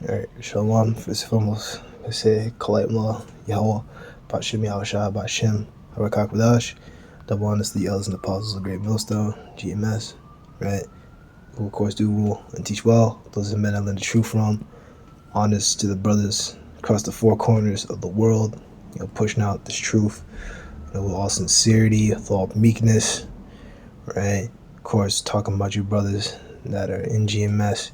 Alright, Shalom, first and foremost, I say, Kalayma, Yahweh, Bashim Yahushua, Bashim, Harakak double honors to the elders and apostles of Great Millstone, GMS, right? Who, of course, do rule and teach well. Those are men I learn the truth from. Honors to the brothers across the four corners of the world, pushing out this truth, with all sincerity, with all meekness, right? Of course, talking about you brothers that are in GMS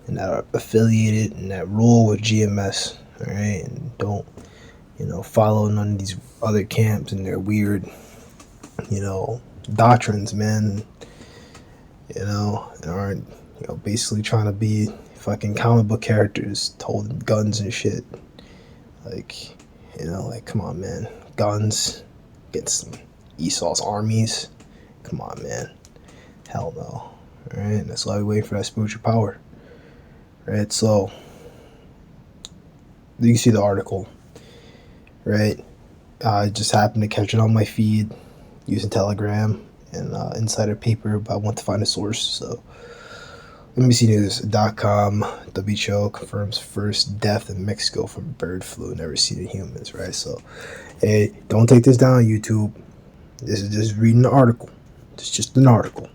and that are affiliated and that roll with GMS, all right, and don't, follow none of these other camps and their weird, doctrines, man, and aren't, basically trying to be fucking comic book characters holding guns and shit. Like, come on, man, guns against Esau's armies. Come on, man, hell no. All right, that's why we wait for that spiritual power. Right, so you can see the article, right? I just happened to catch it on my feed using Telegram and Insider Paper, but I want to find a source. So NBCNews.com, WHO confirms first death in Mexico from bird flu never seen in humans, right? So, hey, don't take this down, YouTube. This is just reading the article. It's just an article,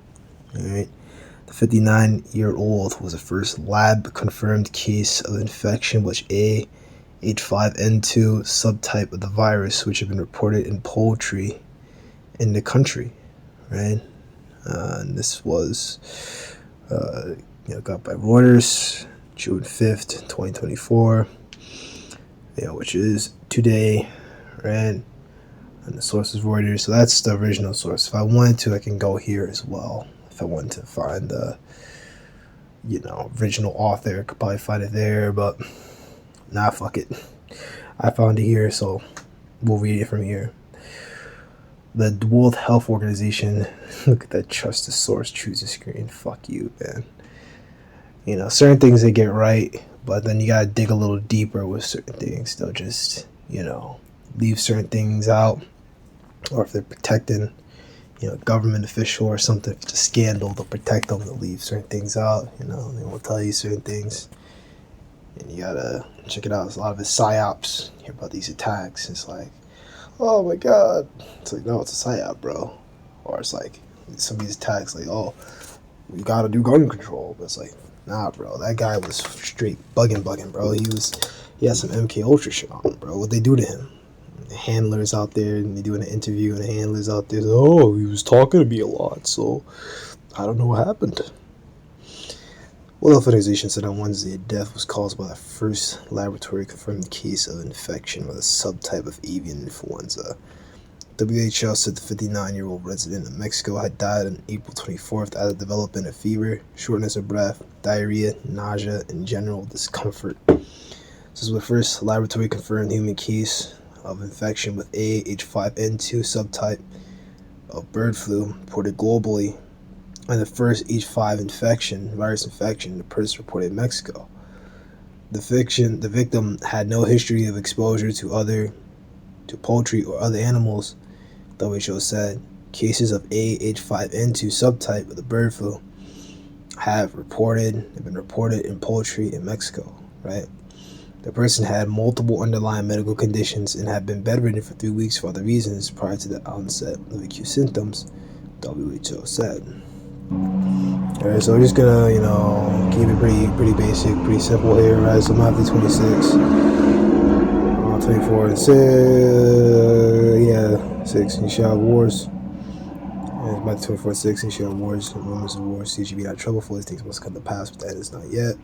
all right? The 59-year-old was the first lab-confirmed case of infection with H5N2 subtype of the virus, which had been reported in poultry in the country, right? And this was, got by Reuters, June 5th, 2024, which is today, right? And the source is Reuters, so that's the original source. If I wanted to, I can go here as well. If I wanted to find the, original author, I could probably find it there, but nah, fuck it. I found it here, so we'll read it from here. The World Health Organization, look at that, trust the source, choose the screen. Fuck you, man. Certain things they get right, but then you gotta dig a little deeper with certain things. They'll just, leave certain things out, or if they're protecting, government official or something, if it's a scandal, they'll protect them, they'll leave certain things out, they won't tell you certain things. And you gotta check it out. There's a lot of it's psyops. You hear about these attacks, it's like, oh my god. It's like, no, it's a psyop, bro. Or it's like, some of these attacks, like, oh, we gotta do gun control. But it's like, nah, bro. That guy was straight bugging, bro. He had some MK Ultra shit on him, bro. What'd they do to him? The handlers out there, and they doing an interview, and the handlers out there, oh, he was talking to me a lot, so I don't know what happened. World Health Organization said on Wednesday death was caused by the first laboratory-confirmed case of infection with a subtype of avian influenza. WHO said the 59-year-old resident of Mexico had died on April 24th after developing a fever, shortness of breath, diarrhea, nausea, and general discomfort. This was the first laboratory-confirmed human case of infection with H5N2 subtype of bird flu reported globally, and the first H5 virus infection the person reported in Mexico. The victim had no history of exposure to poultry or other animals. WHO said cases of H5N2 subtype of the bird flu have been reported in poultry in Mexico, right? The person had multiple underlying medical conditions and had been bedridden for 3 weeks for other reasons prior to the onset of acute symptoms, WHO said. Alright, so we're just gonna, keep it pretty basic, pretty simple here, right? So Matthew 26, 24 and 6, and you shall have wars. And Matthew 24 and 6, and you shall have wars, and rumors of wars, see you be not trouble, for these things must come to pass, but that is not yet.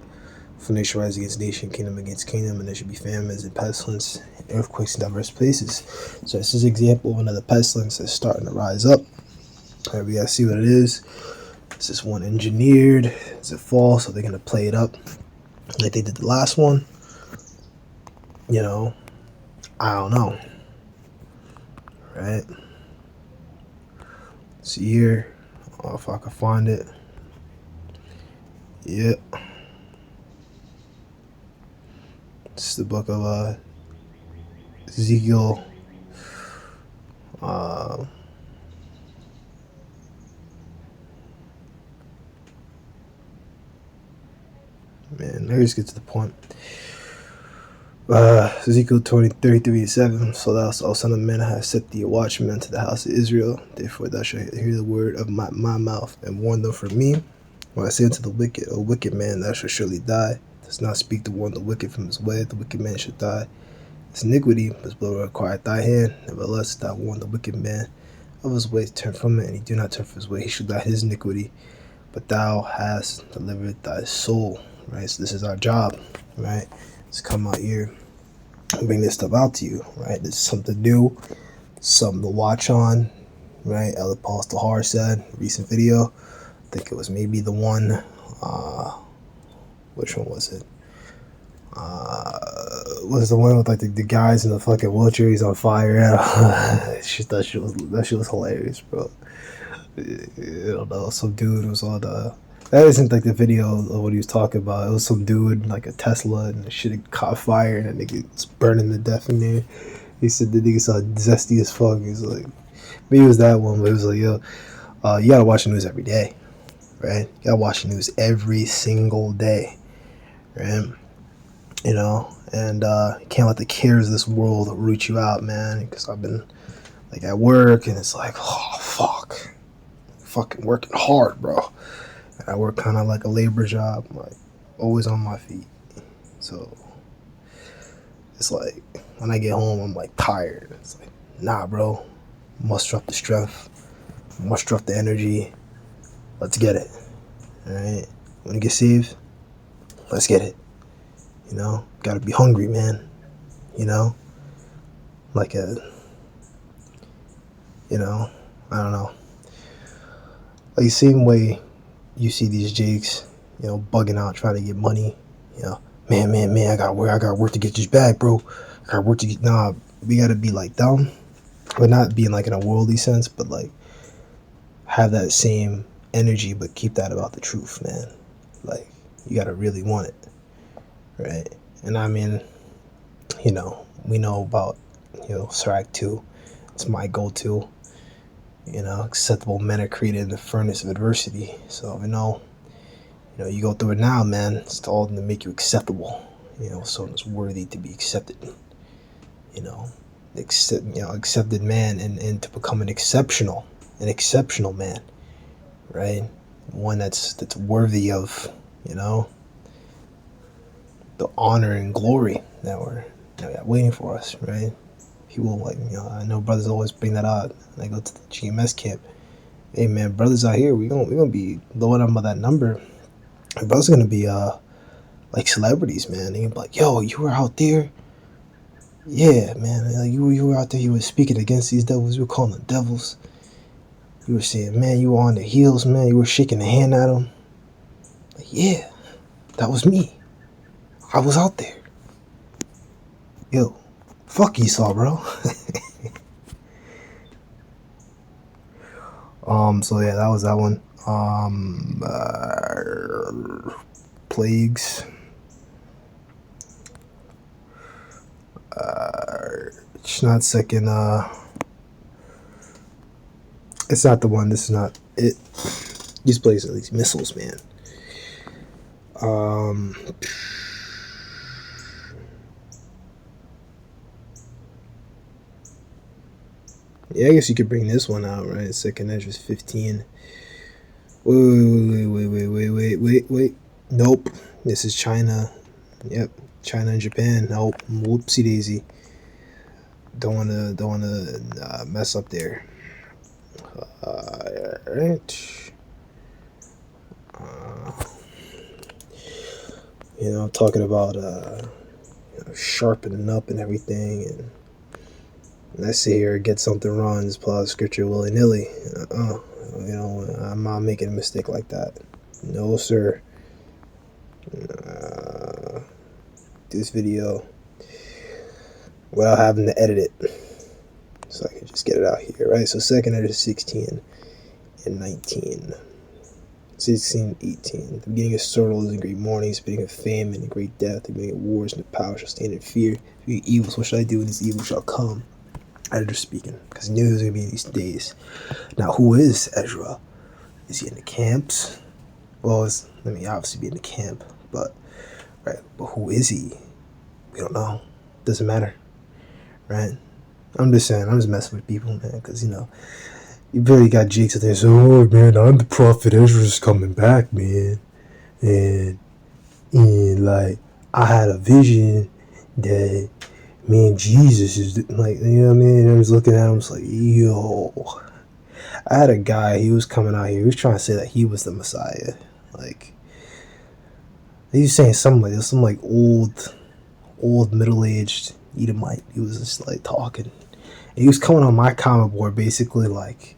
For nation rise against nation, kingdom against kingdom, and there should be famines and pestilence and earthquakes in diverse places. So this is an example of another pestilence that's starting to rise up. Alright, we gotta see what it is. Is this one engineered? Is it false? Are they gonna play it up like they did the last one? I don't know. Right? See here. Oh, if I can find it. Yep. This is the book of Ezekiel. man. Let's get to the point. Ezekiel 33:7. So thou, O son of man, I have set thee a watchman to the house of Israel. Therefore thou shalt hear the word of my mouth, and warn them from me. When I say unto the wicked, O wicked man, thou shalt surely die. Does not speak to warn the wicked from his way, the wicked man shall die. His iniquity, his blood required thy hand. Nevertheless, thou warn the wicked man of his way, turn from it, and he do not turn from his way, he shall die his iniquity. But thou hast delivered thy soul. Right? So this is our job, right? Let's come out here and bring this stuff out to you, right? This is something new, something to watch on, right? Elder Paul Stahar said, recent video. I think it was maybe the one, which one was it? Was the one with like the guys in the fucking wheelchair, he's on fire. that shit was hilarious, bro. I don't know, some dude was on that isn't like the video of what he was talking about. It was some dude like a Tesla and the shit had caught fire and that nigga was burning to death in there. He said the nigga saw zesty as fuck. He's like, maybe it was that one, but it was like, yo, you gotta watch the news every day, right? You gotta watch the news every single day, right? You know, and you can't let the cares of this world root you out, man. Because I've been like at work and it's like, oh fuck, fucking working hard, bro. And I work kind of like a labor job, like always on my feet. So it's like when I get home, I'm like tired. It's like, nah, bro, muster up the strength, muster up the energy. Let's get it. All right, when you get saved, let's get it. You know, gotta be hungry, man. You know, like I don't know. Like the same way you see these jakes, you know, bugging out trying to get money. You know, man, I got work to get this bag, bro. I got work to get. Nah, we gotta be like them, but not being like in a worldly sense, but like have that same energy, but keep that about the truth, man. Like you gotta really want it. Right, and I mean, you know, we know about, you know, Sirach 2. It's my go-to. You know, acceptable men are created in the furnace of adversity. So you go through it now, man. It's all to make you acceptable. You know, so it's worthy to be accepted. You know, accepted man, and to become an exceptional man, right? One that's worthy of, you know, the honor and glory that we're waiting for us, right? People like, you know, I know brothers always bring that out when I go to the GMS camp. Hey man, brothers out here, we gonna be blowing up by that number. And brothers are gonna be like celebrities, man. They gonna be like, yo, you were out there. Yeah, man, like, you were out there. You were speaking against these devils. You were calling them devils. You were saying, man, you were on their heels, man. You were shaking the hand at them. Like, yeah, that was me. I was out there. Yo, fuck Esau, bro. So yeah, that was that one. Plagues. It's not second. It's not the one. This is not it. These plagues are these missiles, man. Yeah, I guess you could bring this one out, right? Second Esdras 15. Wait. Nope. This is China. Yep. China and Japan. Nope. Whoopsie daisy. Don't wanna mess up there. Alright. You know, I'm talking about sharpening up and everything, and I sit here and get something wrong and just pull out scripture willy-nilly. You know, I'm not making a mistake like that. No, sir. This video without having to edit it, so I can just get it out here, right? So second Esdras 16 and 19. 16, 18. The beginning of sorrows and great mournings, the beginning of famine and great death, the beginning of wars and the power shall stand in fear. Evils, what shall I do when this evil shall come? Esdras speaking, because he knew he was going to be in these days. Now, who is Ezra? Is he in the camps? Well, let me obviously be in the camp, but right? But who is he? We don't know. Doesn't matter, right? I'm just saying, I'm just messing with people, man, because, you really got Jakes out there saying, oh, man, I'm the prophet Ezra's coming back, man. And like, I had a vision that, man, Jesus is, like, you know what I mean? I was looking at him, it's like, yo. I had a guy, he was coming out here, he was trying to say that he was the Messiah. Like, he was saying something like, some like old middle-aged Edomite. He was just like talking. And he was coming on my comment board basically like,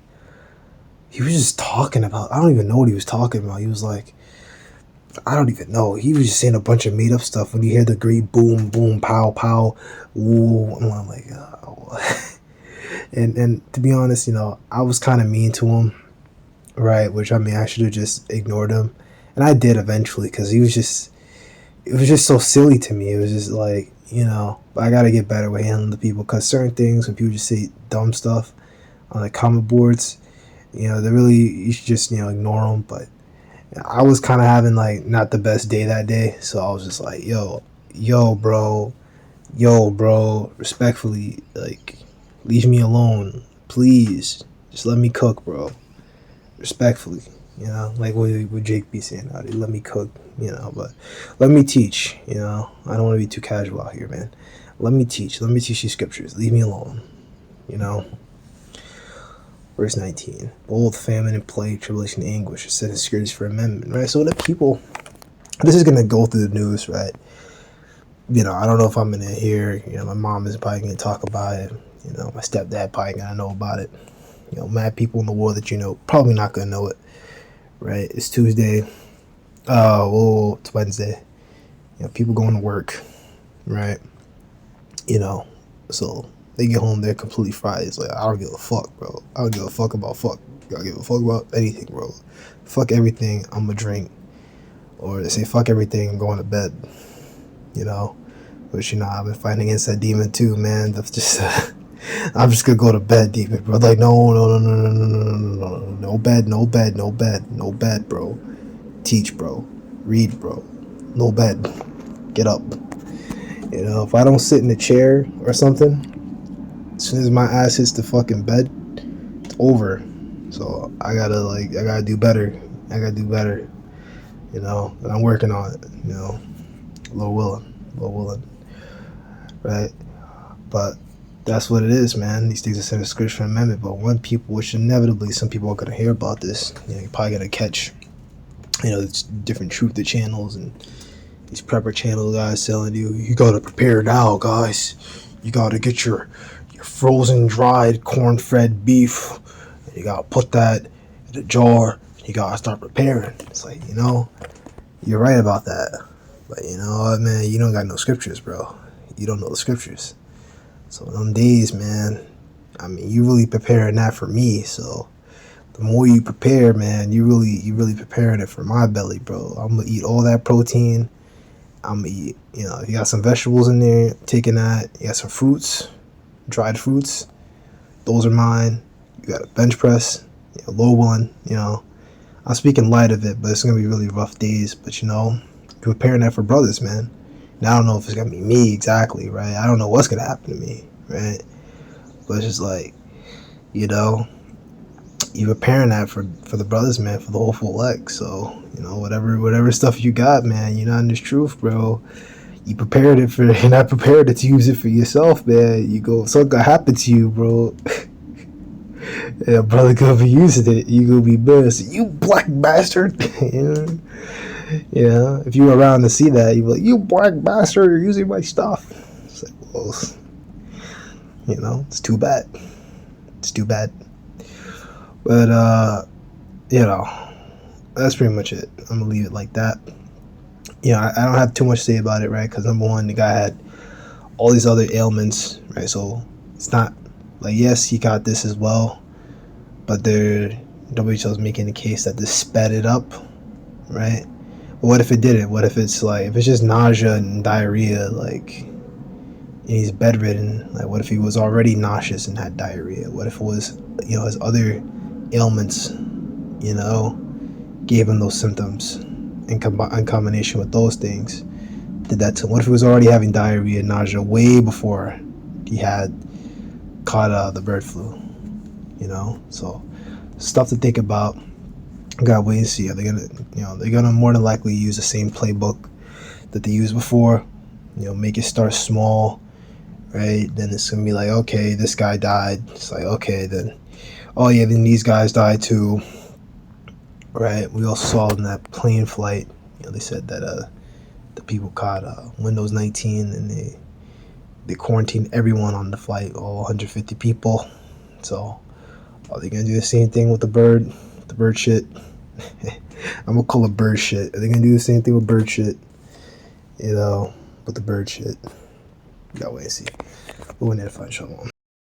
he was just talking about, I don't even know what he was talking about. He was like, I don't even know. He was just saying a bunch of made up stuff. When you hear the great boom, boom, pow, pow, ooh, and I'm like, oh. and to be honest, I was kind of mean to him, right? Which, I mean, I should have just ignored him. And I did eventually, because it was just so silly to me. It was just like, I got to get better with handling the people, because certain things, when people just say dumb stuff on the comment boards, they really, you should just, ignore them. But I was kind of having like not the best day that day, so I was just like, yo, bro, respectfully, like, leave me alone, please, just let me cook, bro, respectfully, like what Jake be saying out there, let me cook, but let me teach, I don't want to be too casual out here, man. Let me teach these scriptures, leave me alone, Verse 19, both famine and plague, tribulation and anguish are set in scourges for amendment, right? So the people, this is going to go through the news, right? I don't know if I'm going to hear, my mom is probably going to talk about it. My stepdad probably going to know about it. Mad people in the world that probably not going to know it, right? It's Tuesday. It's Wednesday. People going to work, right? So they get home, they're completely fried. It's like, I don't give a fuck, bro. I don't give a fuck about fuck. I don't give a fuck about anything, bro. Fuck everything, I'm gonna drink. Or they say, fuck everything, I'm going to bed. But I've been fighting against that demon too, man. That's just, I'm just gonna go to bed, demon, bro. Like, no, no bed, bro. Teach, bro. Read, bro. No bed. Get up. If I don't sit in a chair or something, as soon as my ass hits the fucking bed, it's over. So I gotta do better. And I'm working on it, Lord willing, right? But that's what it is, man. These things are set in Scripture Amendment. But when people, which inevitably some people are gonna hear about this, you're probably gonna catch, different truth channels and these prepper channel guys telling you gotta prepare now, guys. You gotta get your frozen dried corn-fed beef, and you gotta put that in a jar, and you gotta start preparing. It's like, you're right about that, but you know what, man, you don't got no scriptures, bro. You don't know the scriptures. So them days, man, I mean, you really preparing that for me. So the more you prepare, man, you really preparing it for my belly, bro. I'm gonna eat all that protein. I'm gonna eat, you got some vegetables in there, taking that. You got some fruits, dried fruits. Those are mine. You got a bench press, low one, I'm speaking light of it, but it's gonna be really rough days. But you're preparing that for brothers, man. Now I don't know if it's gonna be me exactly, right? I don't know what's gonna happen to me, right? But it's just like, you preparing that for the brothers, man, for the whole full leg. So, whatever stuff you got, man, you're not in this truth, bro. You're not prepared to use it for yourself, man. Something gonna happen to you, bro. Yeah, brother gonna be using it. You gonna be missed. You black bastard. If you were around to see that, you'd be like, you black bastard, you're using my stuff. It's like, well, it's too bad. But, that's pretty much it. I'm gonna leave it like that. I don't have too much to say about it, right? Because number one, the guy had all these other ailments, right? So it's not like, yes, he got this as well, but WHO's making the case that this sped it up, right? But what if it didn't? What if it's just nausea and diarrhea, and he's bedridden? Like, what if he was already nauseous and had diarrhea? What if it was, his other ailments, gave him those symptoms in combination with those things did that to him? What if he was already having diarrhea and nausea way before he had caught the bird flu? You know, so stuff to think about. Gotta wait and see. Are they gonna, they're gonna more than likely use the same playbook that they used before. Make it start small, right? Then it's gonna be like, okay, this guy died. It's like, okay, then, oh yeah, then these guys died too, right? We also saw in that plane flight, they said that the people caught Windows 19 and they quarantined everyone on the flight, all 150 people. So are they gonna do the same thing with the bird shit? I'm gonna call it bird shit. Are they gonna do the same thing with bird shit? With the bird shit. Gotta wait and see. We'll need to find someone.